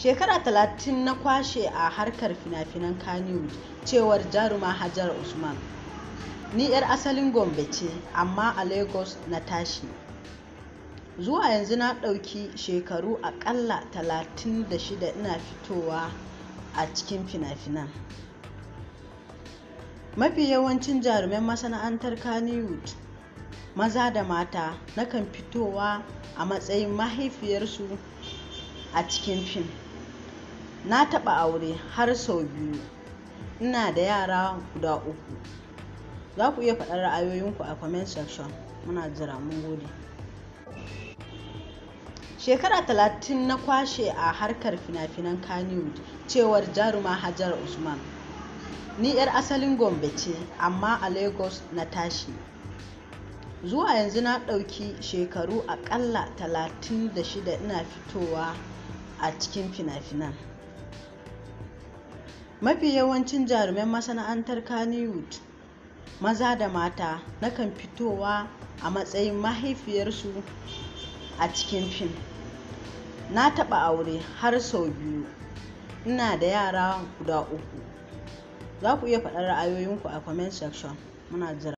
Shekara 30 na kwashe a harkar fina-finan Kannywood, cewar jaruma Hajara Usman. Ni 'yar asalin Gombe ce, amma a Lagos na tashi. Zuwa yanzu na ɗauki shekaru aƙalla 36 ina fitowa a cikin fina-finan. Mafi yawancin jaruman masana'antar Kannywood, maza da mata, nakan fitowa a matsayin mahaifiyarsu a cikin fim. Na taɓa aure har sau 2, ina da yara guda 3. Za ku iya faɗar ra'ayoyinku a comment section. Muna jira, mun gode. Shekara 30 na kwashe a harkar fina-finan Kannywood, cewar jaruma Hajara Usman. Ni 'yar asalin Gombe ce, amma a Lagos na tashi. Zuwa yanzu na ɗauki shekaru aƙalla 36 ina fitowa a cikin fina-finan. Mafi yawancin jaruman masana'antar Kannywood, maza da mata, nakan fitowa a matsayin mahaifiyarsu a cikin fim. Na taɓa aure har sau 2, ina da yara guda 3. Za ku iya faɗar ra'ayoyinku a comment section. Muna jira.